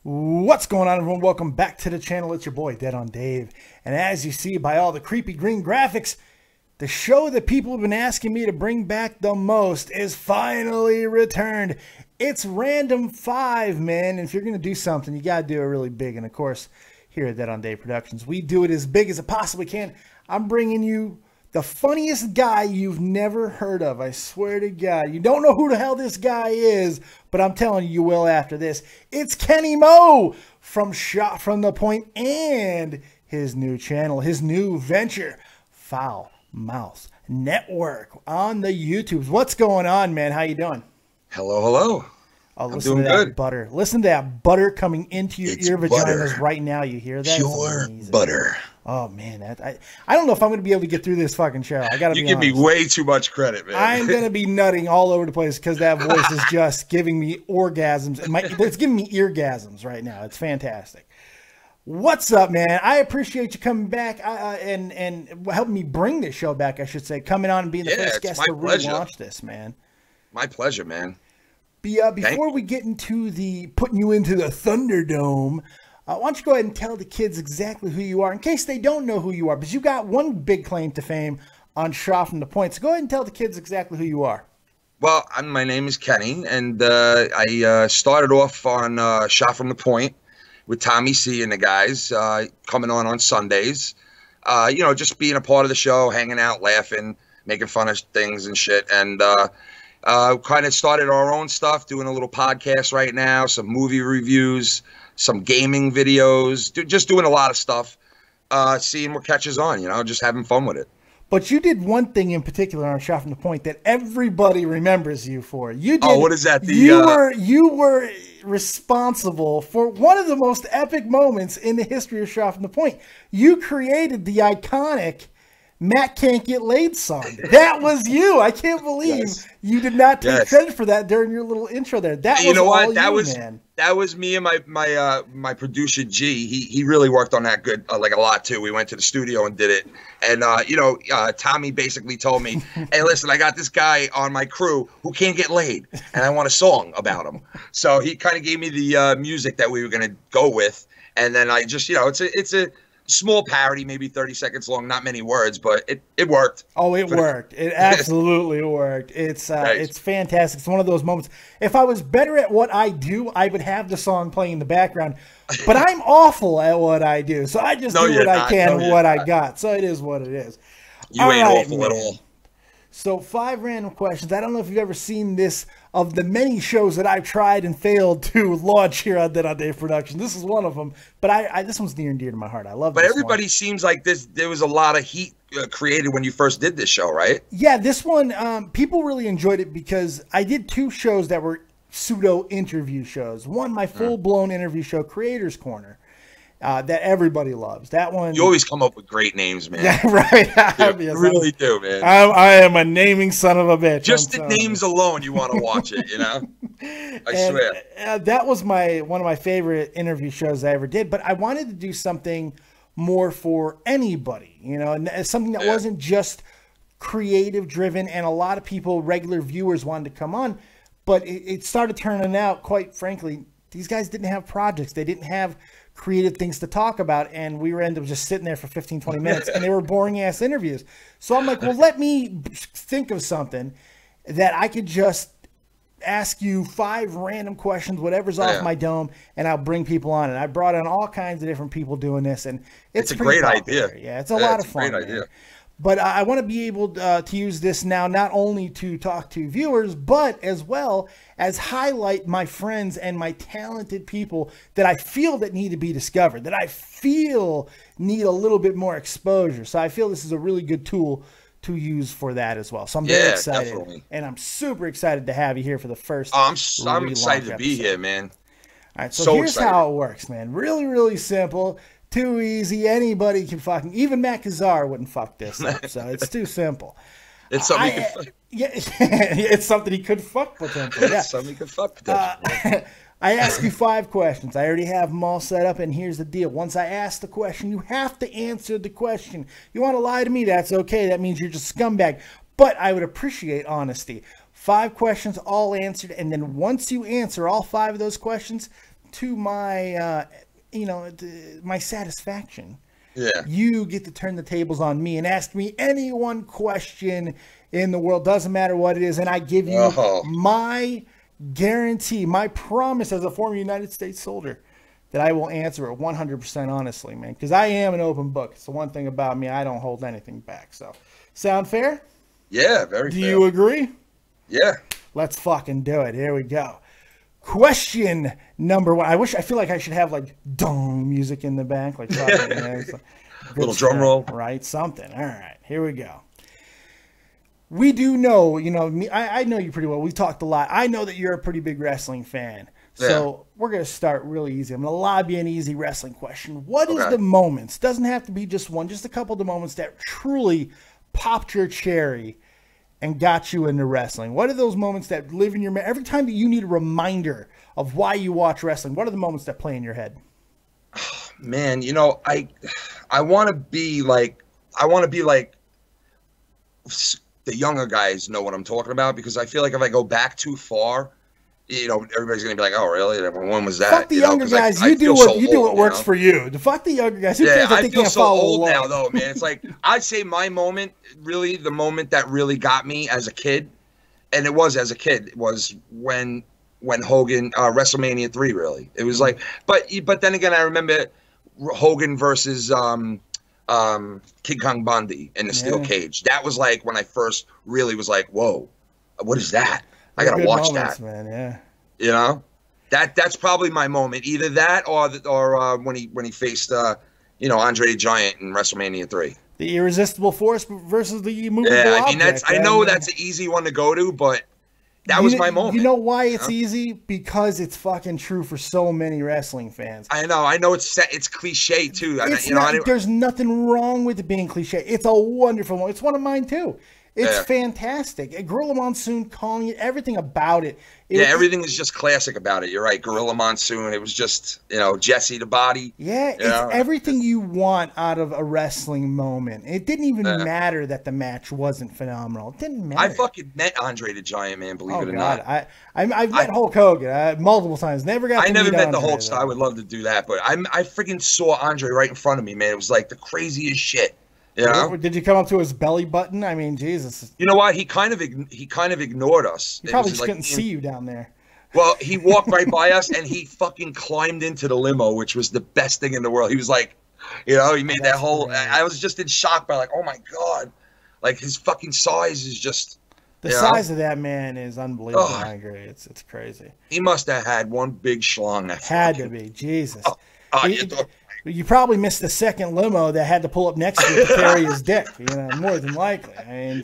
What's going on, everyone? Welcome back to the channel. It's your boy, Dead on Dave. And as you see by all the creepy green graphics, the show that people have been asking me to bring back the most is finally returned. It's Random 5, man. And if you're going to do something, you got to do it really big. And of course, here at Dead on Dave Productions, we do it as big as it possibly can. I'm bringing you the funniest guy you've never heard of. I swear to God. You don't know who the hell this guy is, but I'm telling you, you will after this. It's Kenny Mo from Shot from the Point and his new channel, his new venture, Foul Mouth Network on the YouTubes. What's going on, man? How you doing? Hello, hello. Oh, listen to that butter. Listen to that butter coming into your ear vaginas right now. You hear that? Pure butter. Oh, man. I don't know if I'm going to be able to get through this fucking show. I got to be honest. You give me way too much credit, man. I'm going to be nutting all over the place because that voice is just giving me orgasms. It's giving me eargasms right now. It's fantastic. What's up, man? I appreciate you coming back and helping me bring this show back, I should say. Coming on and being the first guest to relaunch this, man. My pleasure, man. Before we get into the putting you into the Thunderdome, why don't you go ahead and tell the kids exactly who you are in case they don't know who you are, because you got one big claim to fame on Shot from the Point. So go ahead and tell the kids exactly who you are. Well, my name is Kenny, and I started off on Shot from the Point with Tommy C and the guys coming on Sundays. You know, just being a part of the show, hanging out, laughing, making fun of things and shit. And kind of started our own stuff, doing a little podcast right now, some movie reviews, some gaming videos, just doing a lot of stuff, seeing what catches on, you know, just having fun with it. But you did one thing in particular on Shot from the Point that everybody remembers you for. You did. Oh, what is that? You were responsible for one of the most epic moments in the history of Shot from the Point. You created the iconic Matt Can't Get Laid song. That was you. I can't believe you did not take credit for that during your little intro there. That was all you, man. That was me and my producer G. He really worked on that good, like a lot too. We went to the studio and did it. And you know, Tommy basically told me, "Hey, listen, I got this guy on my crew who can't get laid, and I want a song about him." So he kind of gave me the music that we were gonna go with, and then I just, you know, it's a small parody, maybe 30 seconds long, not many words, but it worked. Oh, it worked. It absolutely worked. It's fantastic. It's one of those moments. If I was better at what I do, I would have the song playing in the background. But I'm awful at what I do, so I just do what I can with what I got. So it is what it is. You ain't awful at all. So 5 random questions. I don't know if you've ever seen this of the many shows that I've tried and failed to launch here on Dead on Dave Productions. This is one of them, but this one's near and dear to my heart. I love this one. But everybody seems like there was a lot of heat created when you first did this show, right? Yeah, this one, people really enjoyed it because I did 2 shows that were pseudo interview shows. One, my full-blown interview show, Creator's Corner. That everybody loves. That one. You always come up with great names, man. Yeah, right. You really do, man. I am a naming son of a bitch. Just the names alone, you want to watch it, you know? I swear. That was one of my favorite interview shows I ever did. But I wanted to do something more for anybody, you know, and something that wasn't just creative driven. And a lot of people, regular viewers, wanted to come on. But it started turning out, quite frankly, these guys didn't have projects. They didn't have creative things to talk about, and we were ended up just sitting there for 15-20 minutes, and they were boring ass interviews. So I'm like, well, let me think of something that I could just ask you 5 random questions, whatever's off my dome, and I'll bring people on. And I brought on all kinds of different people doing this, and it's a great idea. Yeah, it's a lot of fun. Great idea. But I want to be able to use this now not only to talk to viewers, but as well as highlight my friends and my talented people that I feel that need to be discovered, that I feel need a little bit more exposure. So I feel this is a really good tool to use for that as well. So I'm very excited. Definitely. And I'm super excited to have you here for the first I'm excited to be here, man. All right, so here's how it works, man. Really, really simple. Too easy. Anybody can fucking, even Matt Kazar wouldn't fuck this up. So it's too simple. It's something he could fuck. Yeah, it's something he could fuck potentially. Yeah. It's something he could fuck potentially. I ask you 5 questions. I already have them all set up, and here's the deal. Once I ask the question, you have to answer the question. You want to lie to me? That's okay. That means you're just a scumbag. But I would appreciate honesty. 5 questions, all answered, and then once you answer all 5 of those questions, to my, my satisfaction, Yeah. you get to turn the tables on me and ask me any one question in the world. Doesn't matter what it is. And I give you my guarantee, my promise as a former United States soldier that I will answer it 100% honestly, man. Because I am an open book. It's the one thing about me. I don't hold anything back. So, sound fair? Yeah, very fair. Do you agree? Yeah. Let's fucking do it. Here we go. Question number 1. I feel like I should have like dong music in the back, like fucking, little drum roll, right? Something. All right, here we go. We do know, me. I know you pretty well. We talked a lot. I know that you're a pretty big wrestling fan. So we're gonna start really easy. I'm gonna lob you an easy wrestling question. What is the moments? Doesn't have to be just one. Just a couple of the moments that truly popped your cherry and got you into wrestling. What are those moments that live in your memory? Every time that you need a reminder of why you watch wrestling, what are the moments that play in your head? Man, I want to be like the younger guys know what I'm talking about, because I feel like if I go back too far, everybody's gonna be like, "Oh, really? When was that?" Fuck the younger guys. You do what works for you. Fuck the younger guys. Who cares if they can't follow along? I feel so old now, though, man. It's like I'd say my moment, really, the moment that really got me as a kid, and it was as a kid, was when Hogan WrestleMania 3. Really, it was like, but then again, I remember Hogan versus King Kong Bundy in the steel cage. That was like when I first really was like, "Whoa, what is that?" I gotta watch that, man. Yeah, that's probably my moment. Either that or when he faced Andre the Giant in WrestleMania 3. The irresistible force versus the movable object. I know that's an easy one to go to, but that was my moment. You know why it's easy? Because it's fucking true for so many wrestling fans. I know it's cliche too. There's nothing wrong with it being cliche. It's a wonderful one. It's one of mine too. It's fantastic. Gorilla Monsoon calling it, everything about it. Everything is just classic about it. You're right. Gorilla Monsoon. It was just, Jesse the Body. Yeah, it's everything you want out of a wrestling moment. It didn't even matter that the match wasn't phenomenal. It didn't matter. I fucking met Andre the Giant, man, believe it or not. I've met Hulk Hogan multiple times. I never met the Hulk, so I would love to do that. But I freaking saw Andre right in front of me, man. It was like the craziest shit. Did you come up to his belly button? I mean, Jesus. You know what? He kind of ignored us. He probably just couldn't see you down there. Well, he walked right by us, and he fucking climbed into the limo, which was the best thing in the world. He was like, he made that whole. I was just in shock by like, oh my god, like his fucking size is just. The size of that man is unbelievable. I agree. It's crazy. He must have had one big schlong. Had to be. Jesus. You probably missed the second limo that had to pull up next to it to carry his dick, more than likely. I mean,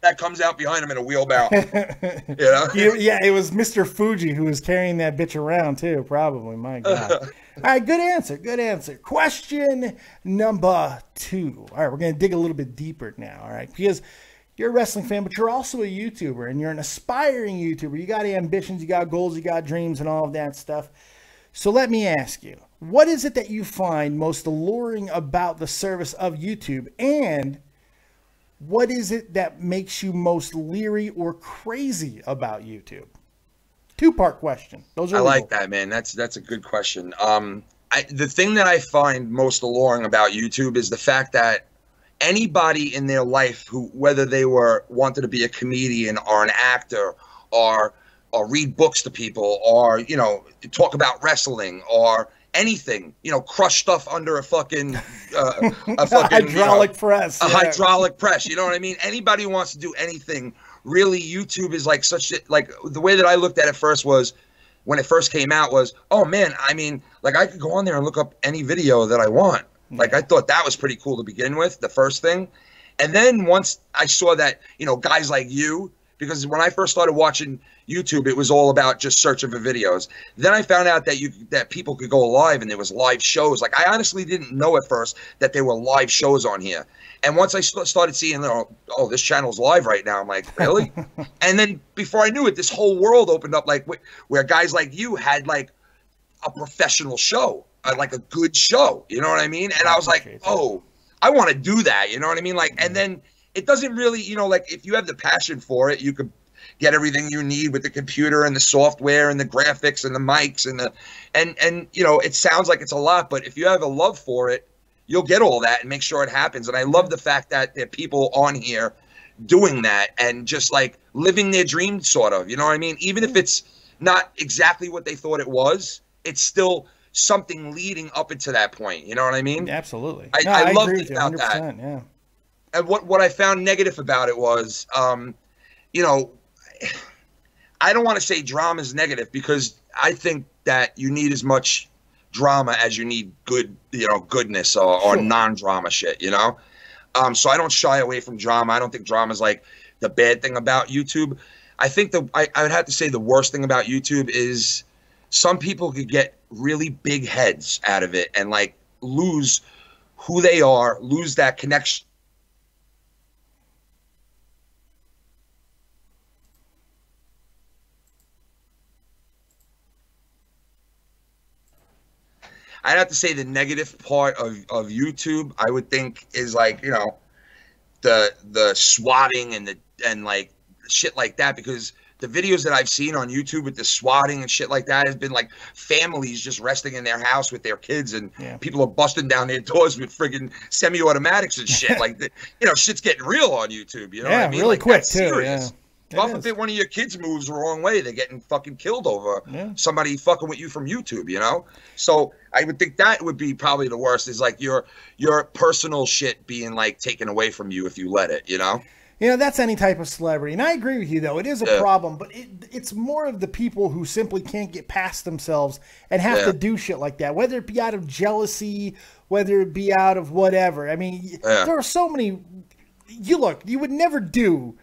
that comes out behind him in a wheelbarrow. It was Mr. Fuji who was carrying that bitch around too, probably. My God. All right, good answer. Question number 2. All right, we're going to dig a little bit deeper now, all right? Because you're a wrestling fan, but you're also a YouTuber, and you're an aspiring YouTuber. You got ambitions, you got goals, you got dreams, and all of that stuff. So let me ask you, what is it that you find most alluring about the service of YouTube, and what is it that makes you most leery or crazy about YouTube? 2-part question. Those are I like that, man. That's a good question. The thing that I find most alluring about YouTube is the fact that anybody in their life who, whether they wanted to be a comedian or an actor or read books to people or, talk about wrestling or anything, crush stuff under a fucking hydraulic press. Hydraulic press, you know what I mean? Anybody who wants to do anything, really, YouTube is like the way that I looked at it first was, when it first came out, was, oh man, I mean, like I could go on there and look up any video that I want. Like I thought that was pretty cool to begin with, the first thing. And then once I saw that, guys like you, because when I first started watching YouTube, it was all about just searching for videos. Then I found out that people could go live and there was live shows. Like I honestly didn't know at first that there were live shows on here. And once I started seeing, oh, this channel's live right now, I'm like, really? And then before I knew it, this whole world opened up, like where guys like you had like a professional show, like a good show. You know what I mean? And I was like, oh, I want to do that. You know what I mean? Like, and then it doesn't really, like if you have the passion for it, you could get everything you need with the computer and the software and the graphics and the mics and the and you know, it sounds like it's a lot, but if you have a love for it, you'll get all that and make sure it happens. And I love the fact that there are people on here doing that and just like living their dream, sort of, you know what I mean? Even if it's not exactly what they thought it was, it's still something leading up into that point. You know what I mean? Absolutely. I love about that. Yeah. And what I found negative about it was, you know, I don't want to say drama is negative because I think that you need as much drama as you need good, you know, goodness or non-drama shit, you know? So I don't shy away from drama. I don't think drama is like the bad thing about YouTube. I think I would have to say the worst thing about YouTube is some people could get really big heads out of it and like lose who they are, lose that connection. I'd have to say the negative part of YouTube, I would think, is like, you know, the swatting and like shit like that, because the videos that I've seen on YouTube with the swatting and shit like that has been like families just resting in their house with their kids, and people are busting down their doors with friggin' semi-automatics and shit. Like, you know, shit's getting real on YouTube. You know what I mean? Really like, quick that's too. serious. God forbid one of your kids moves the wrong way, they're getting fucking killed over somebody fucking with you from YouTube, you know? So I would think that would be probably the worst, is like your personal shit being like taken away from you if you let it, you know? You know, that's any type of celebrity. And I agree with you, though. It is a problem, but it's more of the people who simply can't get past themselves and have to do shit like that, whether it be out of jealousy, whether it be out of whatever. I mean, there are so many. You would never do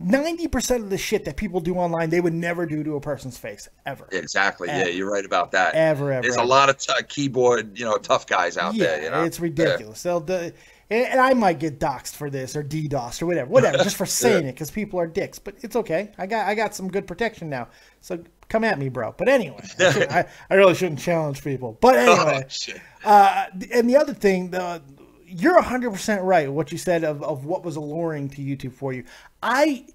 90% of the shit that people do online, they would never do to a person's face, ever. Exactly. Ever. Yeah, you're right about that. Ever. There's a lot of keyboard, you know, tough guys out there. You know? It's ridiculous. And I might get doxxed for this or DDoSed or whatever, just for saying it, because people are dicks. But it's okay. I got some good protection now. So come at me, bro. But anyway, I really shouldn't challenge people. But anyway, and the other thing, you're 100% right. What you said of what was alluring to YouTube for you. I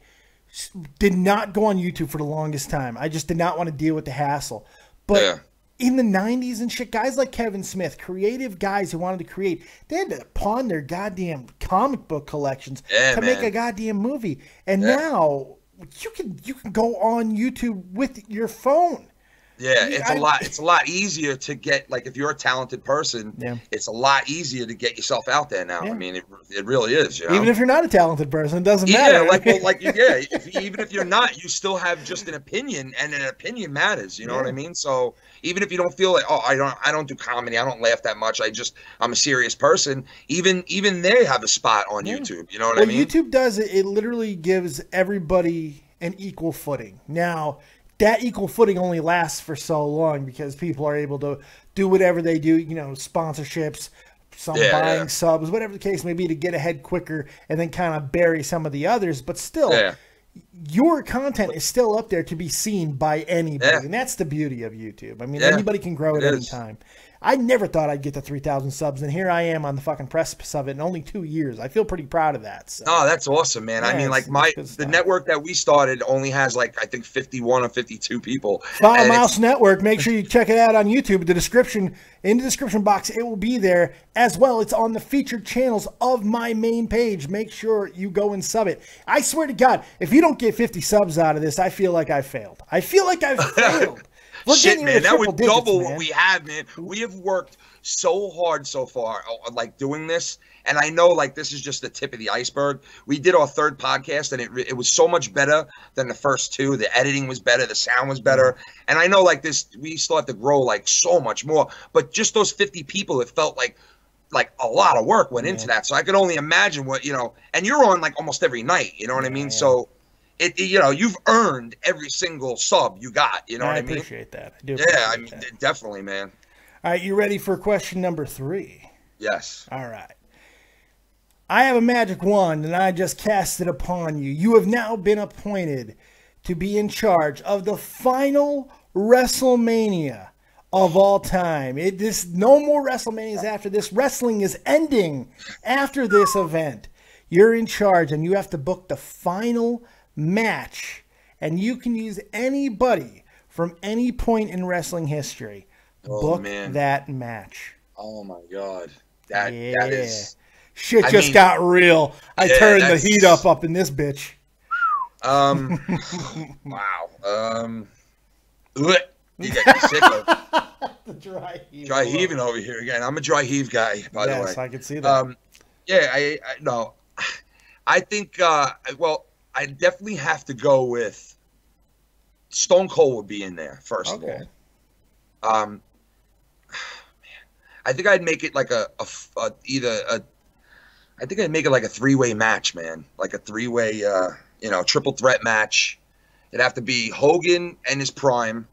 did not go on YouTube for the longest time. I just did not want to deal with the hassle. But in the 90s and shit, guys like Kevin Smith, creative guys who wanted to create, they had to pawn their goddamn comic book collections to make a goddamn movie. And now you can go on YouTube with your phone. Yeah, it's a lot easier to get, like, if you're a talented person, it's a lot easier to get yourself out there now. I mean, it really is, you know? Even if you're not a talented person, it doesn't matter. Even if you're not, you still have just an opinion, and an opinion matters, you know what I mean? So even if you don't feel like, oh, I don't do comedy, I don't laugh that much, I'm a serious person, even they have a spot on YouTube, you know what I mean? YouTube does it literally gives everybody an equal footing. Now, that equal footing only lasts for so long because people are able to do whatever they do, you know, sponsorships, buying subs, whatever the case may be, to get ahead quicker and then kind of bury some of the others. But still, your content is still up there to be seen by anybody. And that's the beauty of YouTube. I mean, anybody can grow at any time. I never thought I'd get to 3,000 subs, and here I am on the fucking precipice of it in only 2 years. I feel pretty proud of that. So. Oh, that's awesome, man. I mean, like, the network that we started only has, like, I think 51 or 52 people. Follow Mouse Network. Make sure you check it out on YouTube. In the description box, it will be there as well. It's on the featured channels of my main page. Make sure you go and sub it. I swear to God, if you don't get 50 subs out of this, I feel like I failed. I feel like I've failed. Shit, man, that would double what we have, man. We have worked so hard so far, like, doing this, and I know, like, this is just the tip of the iceberg. We did our third podcast, and it was so much better than the first two. The editing was better, the sound was better, and I know, like, we still have to grow, like, so much more, but just those 50 people, it felt like a lot of work went into that, so I could only imagine what, you know, and you're on, like, almost every night, you know what I mean? So you know, you've earned every single sub you got. You know what I mean? I appreciate that. I do appreciate that. Definitely, man. All right, you ready for question number 3? Yes. All right. I have a magic wand, and I just cast it upon you. You have now been appointed to be in charge of the final WrestleMania of all time. No more WrestleManias after this. Wrestling is ending after this event. You're in charge, and you have to book the final match and you can use anybody from any point in wrestling history, book that match. Oh my God. That is shit just got real. I turned the heat up in this bitch. Wow. You got me sick of the dry heaving over here again. I'm a dry heave guy, by the way. Yes, I can see that. Yeah, no. I think well, I definitely have to go with Stone Cold would be in there first of all. Man, I think I'd make it like I think I'd make it like a three-way match, man. Like a three-way, triple threat match. It'd have to be Hogan and his prime.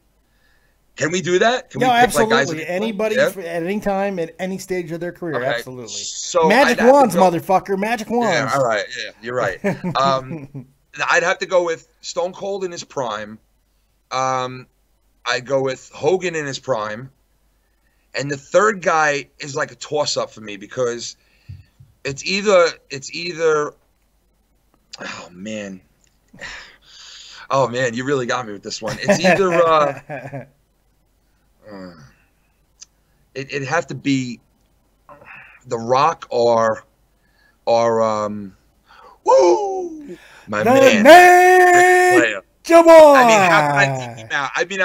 Can we do that? Can we pick absolutely. Like guys anybody at any time, at any stage of their career, absolutely. So Magic wands, motherfucker. Magic wands. Yeah, all right. Yeah, you're right. I'd have to go with Stone Cold in his prime. I'd go with Hogan in his prime. And the third guy is like a toss-up for me because it's either oh man, you really got me with this one. It's either it'd have to be The Rock or my man. Come on. I mean, how can I keep him out? I mean,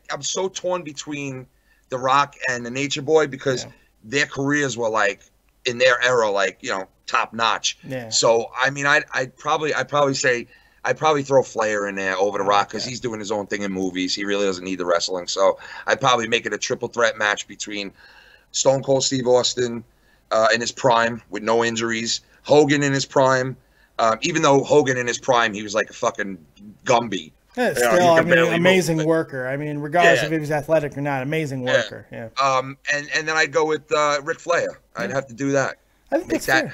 I'm so torn between The Rock and the Nature Boy because their careers were like in their era, like top notch. Yeah. So I mean, I'd probably throw Flair in there over The Rock because he's doing his own thing in movies. He really doesn't need the wrestling. So I'd probably make it a triple threat match between Stone Cold Steve Austin in his prime with no injuries, Hogan in his prime. Even though Hogan in his prime, he was like a fucking Gumby. Yeah, still, amazing worker. I mean, regardless if he was athletic or not, amazing worker. Yeah. And then I'd go with Ric Flair. I'd have to do that. I think that's fair.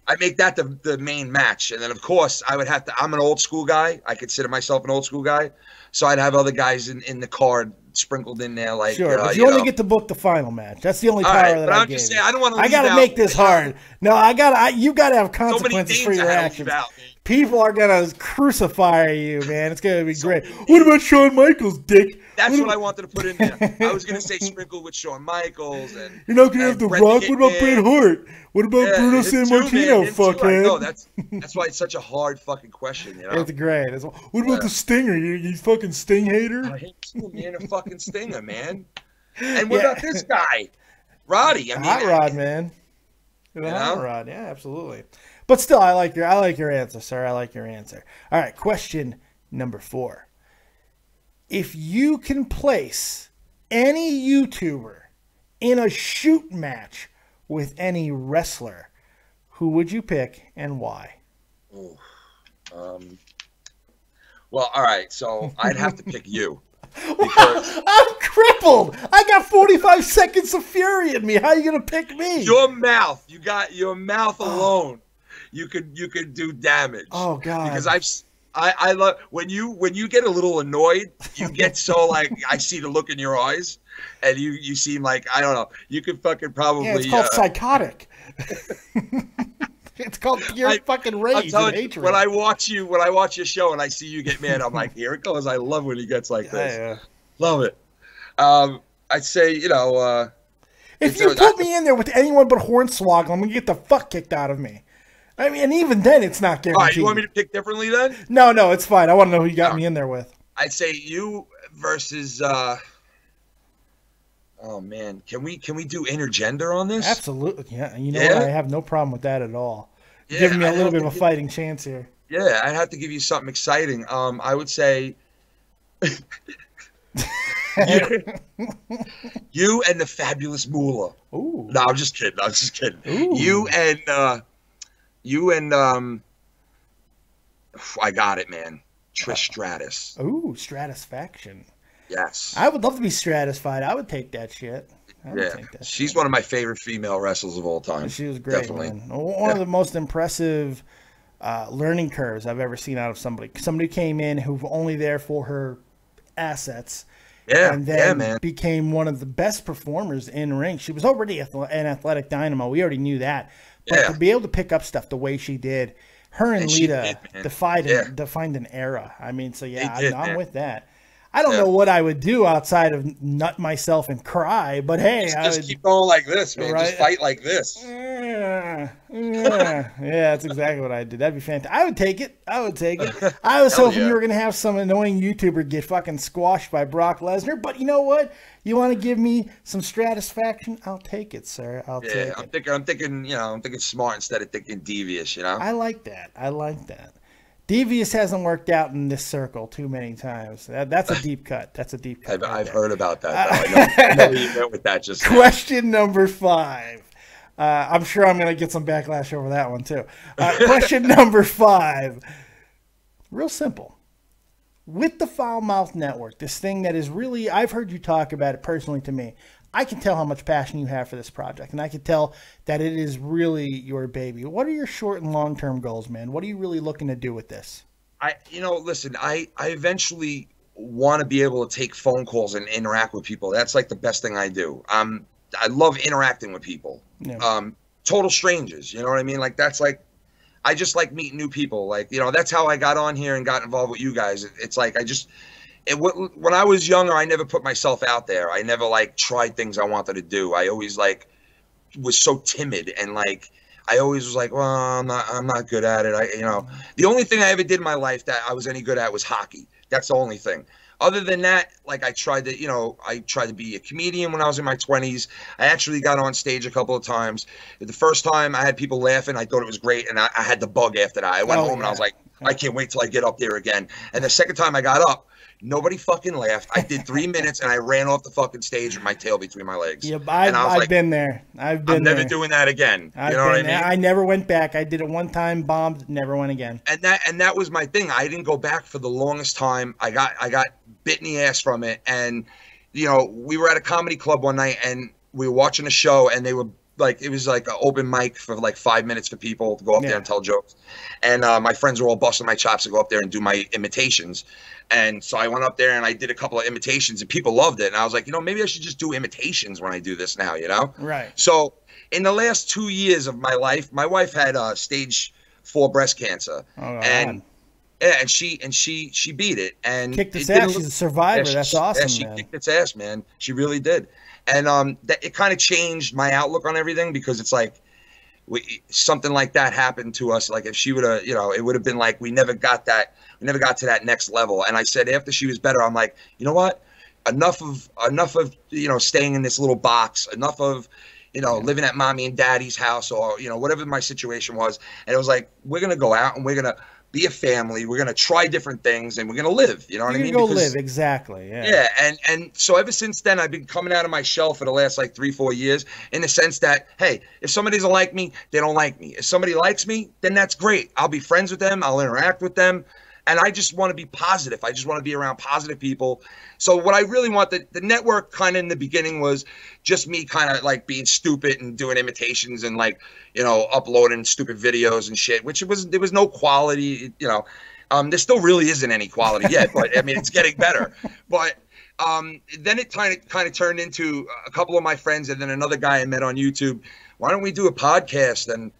I make that the main match, and then of course I would have to. I'm an old school guy. I consider myself an old school guy, so I'd have other guys in the card sprinkled in there. Like but you only get to book the final match. That's the only power that I give. Just saying, I don't want to. I gotta make this hard. No, you gotta have consequences for your actions. People are gonna crucify you, man. It's gonna be great. What about Shawn Michaels, dick? That's what I wanted to put in there. I was gonna say sprinkle with Shawn Michaels and you're not gonna have The Rock. What about Bret Hart? What about Bruno Sammartino? Fuckhead. No, that's why it's such a hard fucking question. It's great. What about the Stinger? You fucking Sting hater? I hate you, man. A fucking Stinger, man. And what about this guy, Roddy? I mean, Hot Rod, man. Hot Rod, yeah, absolutely. But still, I like your answer, sir. I like your answer. All right, question number 4. If you can place any YouTuber in a shoot match with any wrestler, who would you pick and why? Ooh, well, all right, so I'd have to pick you. Because I'm crippled. I got 45 seconds of fury in me. How are you gonna pick me? Your mouth. You got your mouth alone. You could do damage. Oh God! Because I love when you get a little annoyed. You get so like I see the look in your eyes, and you seem like I don't know. You could fucking probably. Yeah, it's called psychotic. It's called pure fucking rage and hatred. When I watch your show and I see you get mad, I'm like, here it goes. I love when he gets like this. Yeah. Love it. I'd say if you put me in there with anyone but Hornswoggle, I'm gonna get the fuck kicked out of me. I mean, and even then, it's not guaranteed. All right, you want me to pick differently then? No, it's fine. I want to know who you got me in there with. I'd say you versus. Oh man, can we do intergender on this? Absolutely, yeah. You know what? I have no problem with that at all. You're giving me a little bit of a fighting chance here. Yeah, I'd have to give you something exciting. I would say. You and the fabulous Moolah. Ooh. No, I'm just kidding. Ooh. You and I got it, man. Trish Stratus. Ooh, Stratisfaction. Yes. I would love to be stratified. I would take that shit. She's one of my favorite female wrestlers of all time. She was great, definitely. Man. One of the most impressive learning curves I've ever seen out of somebody. Somebody came in who was only there for her assets. And then became one of the best performers in ring. She was already an athletic dynamo. We already knew that. But to be able to pick up stuff the way she did, her and she Lita did, man. defined an era. I mean, so yeah, They did, I'm man. with that. I don't know what I would do outside of nut myself and cry, but hey, Just keep going like this, man. Right? Just fight like this. Yeah, that's exactly what I did. That'd be fantastic. I would take it. I was Hell hoping yeah. you were going to have some annoying YouTuber get fucking squashed by Brock Lesnar, but you know what? You want to give me some satisfaction? I'll take it, sir. I'll take it. I'm thinking smart instead of thinking devious, you know? I like that. Devious hasn't worked out in this circle too many times. That's a deep cut. I've heard about that. I know you went with that just now. Question number 5. I'm sure I'm going to get some backlash over that one too. Question number 5. Real simple. With the Foul Mouth Network, this thing that is really, I've heard you talk about it personally to me. I can tell how much passion you have for this project, and I can tell that it is really your baby. What are your short and long-term goals, man? What are you really looking to do with this? Listen, I eventually want to be able to take phone calls and interact with people. That's like the best thing I do. I love interacting with people. Yeah. Total strangers, you know what I mean? Like, that's like, I just like meeting new people. Like, that's how I got on here and got involved with you guys. It's like, when I was younger, I never put myself out there. I never like tried things I wanted to do. I always like was so timid, and like I always was like, well, I'm not good at it. The only thing I ever did in my life that I was any good at was hockey. That's the only thing. Other than that, like I tried to be a comedian when I was in my 20s. I actually got on stage a couple of times. The first time I had people laughing, I thought it was great, and I had the bug after that. I went home and I was like, I can't wait till I get up there again. And the second time I got up, nobody fucking laughed. I did 3 minutes and I ran off the fucking stage with my tail between my legs. Yeah, I've been there. I'm never doing that again. You know what I mean? I never went back. I did it one time, bombed, never went again. And that was my thing. I didn't go back for the longest time. I got bit in the ass from it. And we were at a comedy club one night and we were watching a show, and they were like, it was like an open mic for like 5 minutes for people to go up there and tell jokes. And my friends were all busting my chops to go up there and do my imitations. And so I went up there and I did a couple of imitations, and people loved it. And I was like, maybe I should just do imitations when I do this now, Right. So in the last 2 years of my life, my wife had stage 4 breast cancer. Oh, and yeah, and she beat it and kicked its ass. She's a survivor. That's awesome. Yeah, she kicked its ass, man. She really did. And it kind of changed my outlook on everything, because it's like, something like that happened to us. Like if she would have, it would have been like we never got to that next level. And I said after she was better, I'm like, you know what? Enough of staying in this little box. Enough of living at mommy and daddy's house, or whatever my situation was. And it was like, we're gonna go out and we're gonna be a family. We're gonna try different things, and we're gonna live. You know what I mean? Go live, exactly. Yeah. Yeah, and so ever since then, I've been coming out of my shell for the last like 3-4 years, in the sense that, hey, if somebody doesn't like me, they don't like me. If somebody likes me, then that's great. I'll be friends with them. I'll interact with them. And I just want to be positive. I just want to be around positive people. So what I really want, the network kind of in the beginning was just me kind of like being stupid and doing imitations and like, uploading stupid videos and shit, there was no quality, there still really isn't any quality yet, but I mean, it's getting better. But then it kind of turned into a couple of my friends and then another guy I met on YouTube. Why don't we do a podcast? And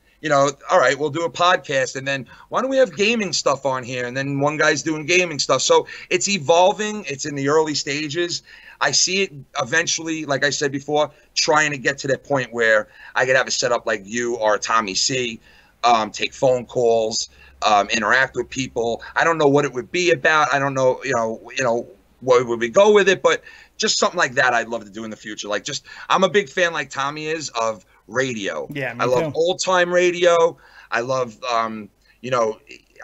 all right, we'll do a podcast, and then why don't we have gaming stuff on here? And then one guy's doing gaming stuff. So it's evolving. It's in the early stages. I see it eventually, like I said before, trying to get to that point where I could have a setup like you or Tommy C, take phone calls, interact with people. I don't know what it would be about. I don't know, where would we go with it, but just something like that I'd love to do in the future. Like I'm a big fan, like Tommy is, of radio. Yeah, I love old time radio. I love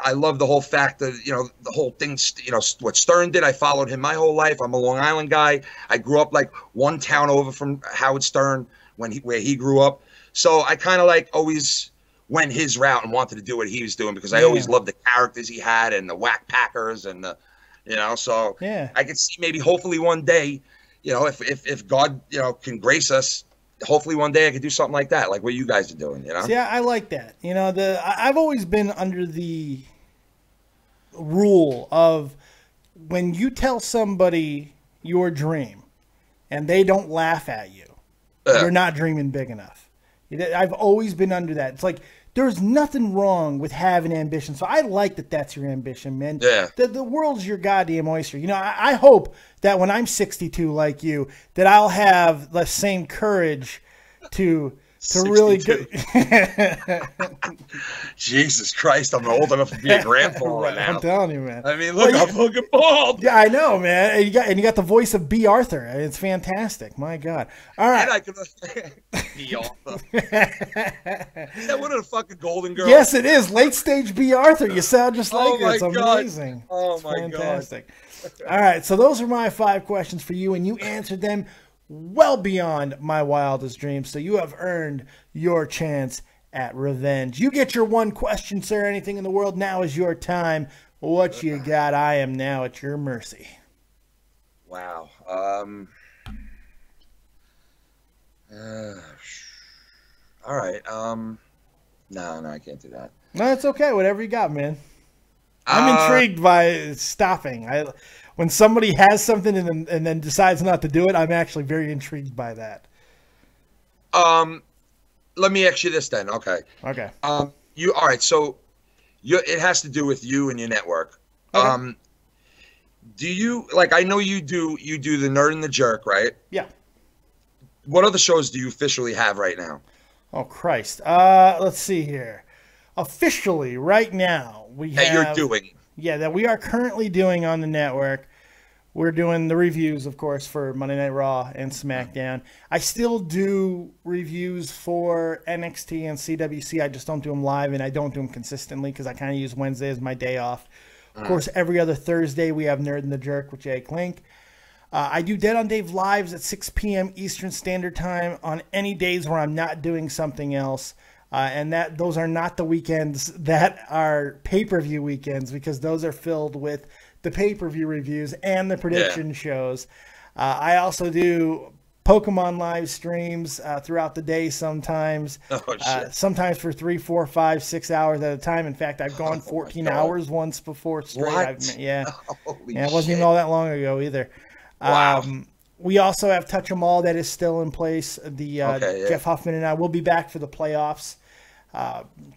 I love the whole fact that the whole thing, what Stern did. I followed him my whole life. I'm a Long Island guy. I grew up like one town over from Howard Stern where he grew up. So I kind of like always went his route and wanted to do what he was doing, because I always loved the characters he had and the Whack Packers and the so I could see maybe hopefully one day, if God can grace us, hopefully one day I could do something like that, like what you guys are doing, See, I like that. I've always been under the rule of, when you tell somebody your dream and they don't laugh at you, you're not dreaming big enough. I've always been under that. It's like, there's nothing wrong with having ambition. So I like that that's your ambition, man. Yeah. The world's your goddamn oyster. You know, I hope that when I'm 62 like you, that I'll have the same courage to really go. Jesus Christ, I'm old enough to be a grandpa right now. I'm telling you, man. I mean, look, I'm looking bald. Yeah, I know, man. And you got the voice of B. Arthur. It's fantastic. My God. All right. And I can B. Arthur. Is that one of the fucking Golden Girls? Yes, it is. Late stage B. Arthur. You sound just like her. It's amazing. Oh my fantastic. All right. So those are my 5 questions for you, and you answered them well beyond my wildest dreams. So you have earned your chance at revenge. You get your 1 question, sir. Anything in the world, now is your time. What you got? I am now at your mercy. Wow. All right. No, I can't do that. No, it's okay. Whatever you got, man. I'm intrigued by stopping. When somebody has something and then decides not to do it, I'm actually very intrigued by that. Let me ask you this then. Okay. Okay. All right. So, it has to do with you and your network. Okay. Do you I know you do the Nerd and the Jerk, right? Yeah. What other shows do you officially have right now? Oh Christ. Let's see here. Officially, right now we have. That you're doing. Yeah, that we are currently doing on the network. We're doing the reviews, of course, for Monday Night Raw and SmackDown. I still do reviews for NXT and CWC. I just don't do them live, and I don't do them consistently because I kind of use Wednesday as my day off. Of course, every other Thursday we have Nerd and the Jerk with Jake Link. I do Dead on Dave Lives at 6 p.m. Eastern Standard Time on any days where I'm not doing something else. And those are not the weekends that are pay-per-view weekends, because those are filled with the pay-per-view reviews and the prediction shows. I also do Pokemon live streams throughout the day sometimes. Sometimes for 3, 4, 5, 6 hours at a time. In fact, I've gone 14 hours once before straight. What? Yeah. Holy it wasn't even all that long ago either. Wow. We also have Touch 'Em All that is still in place. Jeff Huffman and I will be back for the playoffs.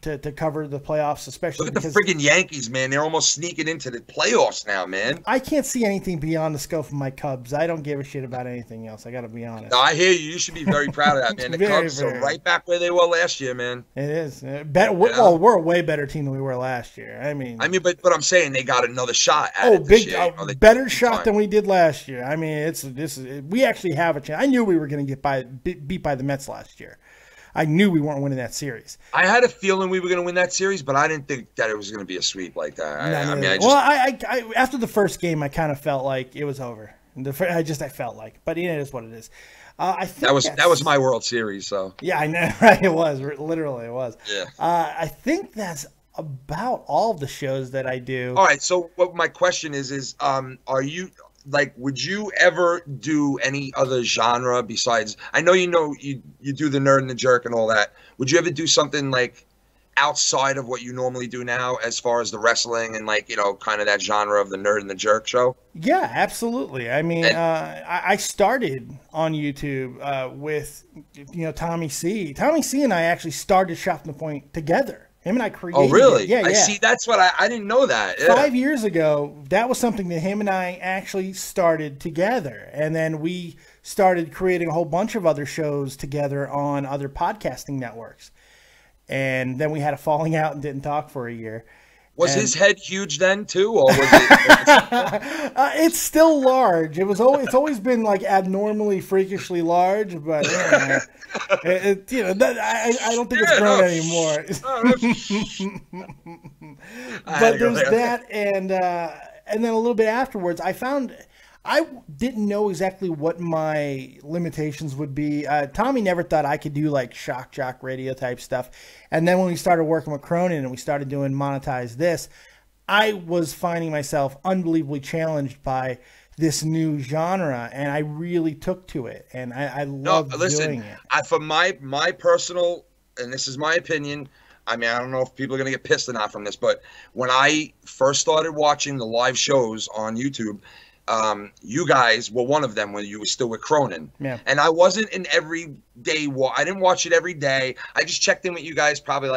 To cover the playoffs, especially look at the friggin' Yankees, man. They're almost sneaking into the playoffs now, man. I can't see anything beyond the scope of my Cubs. I don't give a shit about anything else. I got to be honest. No, I hear you. You should be very proud of that, man. The Cubs are right back where they were last year, man. It is. Well, we're a way better team than we were last year. I mean, but I'm saying they got another shot at it this year. Better shot than we did last year. I mean, we actually have a chance. I knew we were going to get beat by the Mets last year. I knew we weren't winning that series. I had a feeling we were going to win that series, but I didn't think that it was going to be a sweep like that. After the first game, I kind of felt like it was over. I felt like, but it is what it is. I think that was my World Series. So yeah, I know, right? It was literally it was. Yeah. I think that's about all of the shows that I do. All right. So what my question is are you? Would you ever do any other genre besides? I know you do the Nerd and the Jerk and all that. Would you ever do something outside of what you normally do now, as far as the wrestling and kind of that genre of the Nerd and the Jerk show? Yeah, absolutely. I mean, I started on YouTube with Tommy C. Tommy C and I actually started Shot from the Point together. Him and I created. Oh, really? It. Yeah. I see. That's what I didn't know that. Yeah. 5 years ago, that was something that him and I actually started together. And then we started creating a whole bunch of other shows together on other podcasting networks. And then we had a falling out and didn't talk for a year. Was his head huge then too, or was it? It's still large. It's always been abnormally, freakishly large, but I don't think it's grown anymore. But there's that, and then a little bit afterwards, I didn't know exactly what my limitations would be. Tommy never thought I could do shock jock radio type stuff. And then when we started working with Cronin and we started doing Monetize This, I was finding myself unbelievably challenged by this new genre, and I really took to it, and I loved doing it. For my personal, and this is my opinion, I mean, I don't know if people are going to get pissed or not from this, but when I first started watching the live shows on YouTube, you guys were one of them when you were still with Cronin. Yeah. And I wasn't an everyday I didn't watch it every day. I just checked in with you guys probably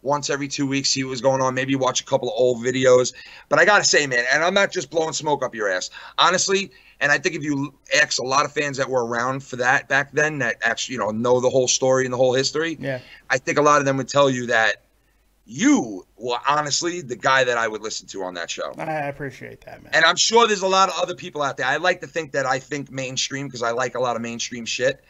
once every 2 weeks, see what's going on, maybe watch a couple of old videos. But I got to say, man, and I'm not just blowing smoke up your ass. Honestly, and I think if you ask a lot of fans that were around for that back then that actually, know the whole story and the whole history, I think a lot of them would tell you that you were honestly the guy that I would listen to on that show. I appreciate that, man. And I'm sure there's a lot of other people out there. I like to think that I think mainstream because I like a lot of mainstream shit.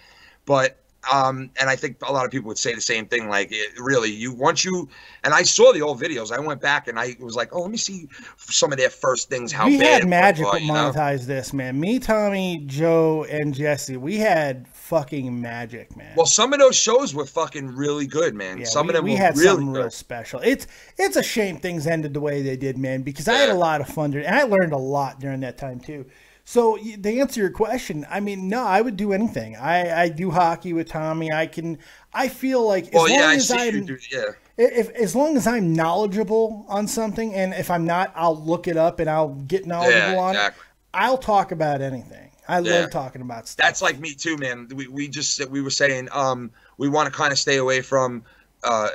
But and I think a lot of people would say the same thing. Like, and I saw the old videos. I went back and I was like, oh, let me see some of their first things. How we bad had Magic monetize this, man. Me, Tommy, Joe, and Jesse. We had fucking magic, man. Well, some of those shows were fucking really good, man. Yeah, some of them we were had really something good. Real special. It's a shame things ended the way they did, man. Because I had a lot of fun and I learned a lot during that time too. So to answer your question, I mean, no, I would do anything. I do hockey with Tommy. I feel like as long as I'm knowledgeable on something, and if I'm not, I'll look it up and I'll get knowledgeable on it. I'll talk about anything. I love talking about stuff. That's like me too, man. We were saying we want to kind of stay away from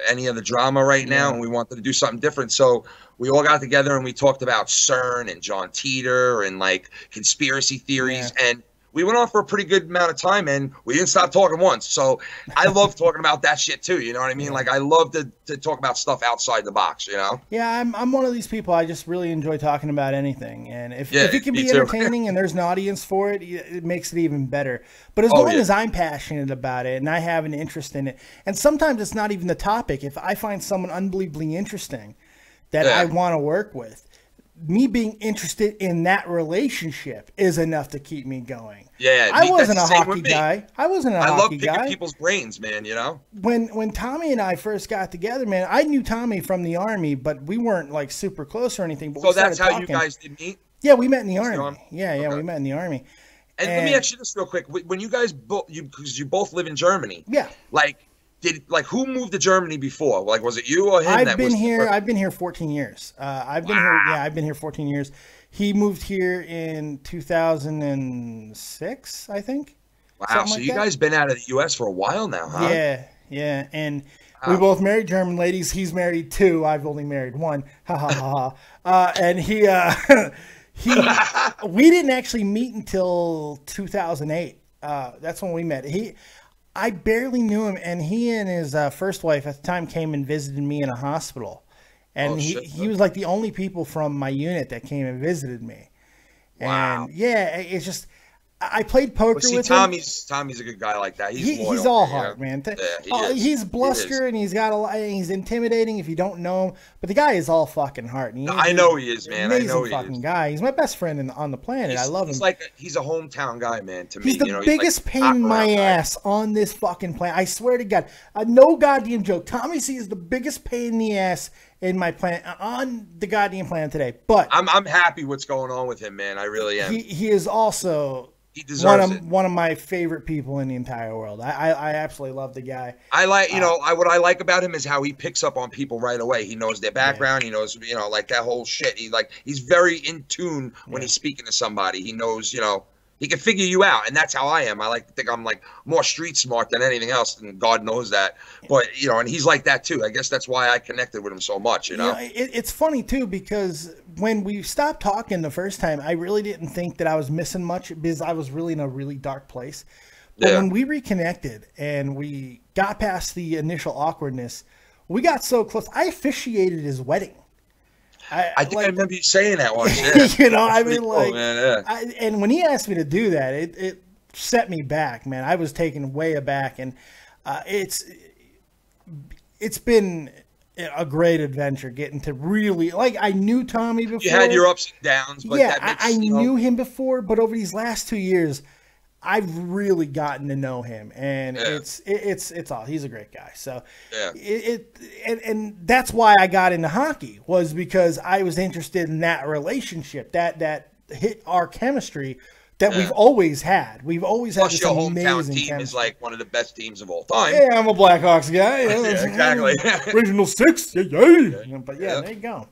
any of the drama right now, and we wanted to do something different. So we all got together and we talked about CERN and John Teeter and like conspiracy theories, and we went on for a pretty good amount of time, and we didn't stop talking once. So I love talking about that shit too. You know what I mean? Like I love to talk about stuff outside the box. You know? Yeah, I'm one of these people. I just really enjoy talking about anything, and if it can be entertaining and there's an audience for it, it makes it even better. But as long as I'm passionate about it and I have an interest in it, and sometimes it's not even the topic. If I find someone unbelievably interesting that I want to work with, me being interested in that relationship is enough to keep me going. Yeah, I wasn't a hockey guy. I love picking people's brains, man. You know, when Tommy and I first got together, man, I knew Tommy from the Army, but we weren't like super close or anything. But so that's how you guys did meet. Yeah, we met in the Army. Yeah, we met in the Army. And let me ask you this real quick: when you guys because you both live in Germany, who moved to Germany before? Like, was it you or him? I've been here 14 years. I've been here 14 years. He moved here in 2006, I think. Wow, so you guys been out of the U.S. for a while now, huh? Yeah, and we both married German ladies. He's married 2. I've only married 1. Ha ha ha ha. And we didn't actually meet until 2008. That's when we met. I barely knew him, and he and his first wife at the time came and visited me in a hospital. And he was like the only people from my unit that came and visited me. Wow. And it's just, I played poker with him. Tommy's a good guy like that. He's loyal, he's all heart, man. He's bluster, and he's got he's intimidating if you don't know him. But the guy is all fucking heart. And I know he is, man. Amazing fucking guy. He's my best friend on the planet. I love him. He's a hometown guy, man. To me, he's the biggest pain in my ass on this fucking planet. I swear to God, no goddamn joke. Tommy C is the biggest pain in the ass in my planet on the goddamn planet today. But I'm happy what's going on with him, man. I really am. He is also. He deserves one of my favorite people in the entire world. I absolutely love the guy. I like, what I like about him is how he picks up on people right away. He knows their background. He knows, like that whole shit. He's very in tune when he's speaking to somebody. He knows, he can figure you out, and that's how I am. I like to think I'm like more street smart than anything else, and God knows that. But and he's like that too. I guess that's why I connected with him so much. It's funny too because when we stopped talking the first time, I really didn't think that I was missing much because I was really in a really dark place. But when we reconnected and we got past the initial awkwardness, we got so close. I officiated his wedding. I think I remember you saying that once. And when he asked me to do that, it set me back, man. I was taken way aback, and it's been a great adventure getting to really I knew Tommy before. You had your ups and downs, but I knew him before, but over these last 2 years, I've really gotten to know him, and it's all. He's a great guy. So and that's why I got into hockey was because I was interested in that relationship that hit our chemistry that we've always had. We've always had this amazing hometown team chemistry. is like one of the best teams of all time. Yeah, I'm a Blackhawks guy. Exactly. Regional 6. Yeah. But there you go.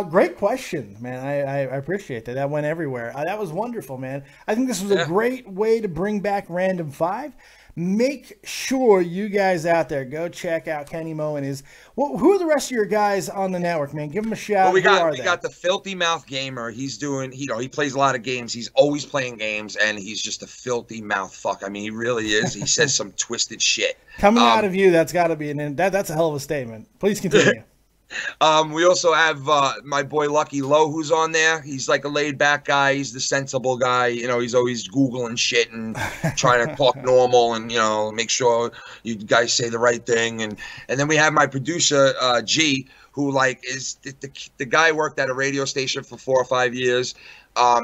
Great question, man. I appreciate that. That went everywhere. That was wonderful, man. I think this was a great way to bring back Random 5. Make sure you guys out there go check out Kenny Mo and his. Well, who are the rest of your guys on the network, man? Give them a shout. Well, we got the Filthy Mouth Gamer. He's doing, he plays a lot of games. He's always playing games, and he's just a filthy mouth fuck. I mean, he really is. He says some twisted shit. Coming out of you, that's got to be that's a hell of a statement. Please continue. We also have my boy Lucky Low, who's on there. He's like a laid back guy. He's the sensible guy. You know, he's always Googling shit and trying to talk normal and, you know, make sure you guys say the right thing. And then we have my producer, G, who like is the guy worked at a radio station for 4 or 5 years.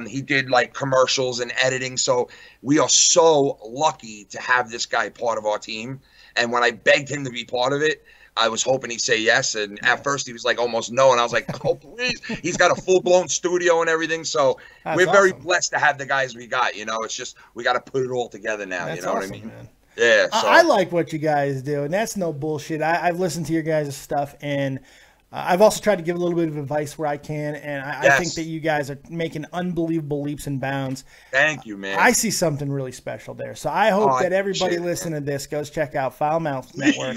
He did like commercials and editing. So we are so lucky to have this guy part of our team. And when I begged him to be part of it, I was hoping he'd say yes, and at first he was like almost no, and I was like, oh please. He's got a full-blown studio and everything, so we're very blessed to have the guys we got. You know, it's just we got to put it all together now. You know what I mean? Man. Yeah. So. I like what you guys do, and that's no bullshit. I've listened to your guys' stuff, and I've also tried to give a little bit of advice where I can, and I think that you guys are making unbelievable leaps and bounds. Thank you, man. I see something really special there. So I hope that everybody listening to this goes check out Foul Mouth Network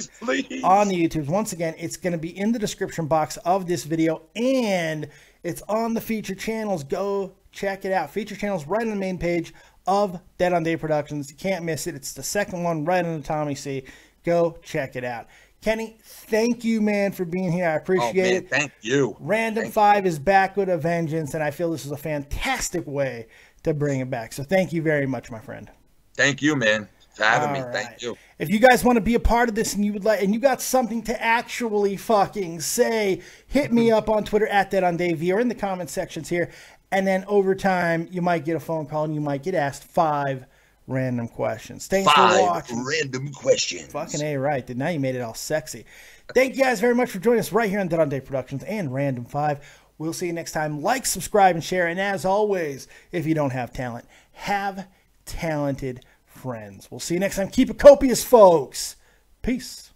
on the YouTubes. Once again, it's going to be in the description box of this video, and it's on the feature channels. Go check it out. Feature channels right on the main page of Dead on Day Productions. You can't miss it. It's the second one right on the Tommy C. Go check it out. Kenny, thank you, man, for being here. I appreciate it. Thank you. Random 5 is back with a vengeance, and I feel this is a fantastic way to bring it back. So thank you very much, my friend. Thank you, man, for having me. Thank you. If you guys want to be a part of this and you would like, and you got something to actually fucking say, hit me up on Twitter at DeadOnDayV or in the comment sections here. And then over time, you might get a phone call and you might get asked 5 random questions. Thanks for watching. 5 random questions. Fucking A, right. Now you made it all sexy. Thank you guys very much for joining us right here on Dead on Day Productions and Random 5. We'll see you next time. Like, subscribe, and share. And as always, if you don't have talent, have talented friends. We'll see you next time. Keep it copious, folks. Peace.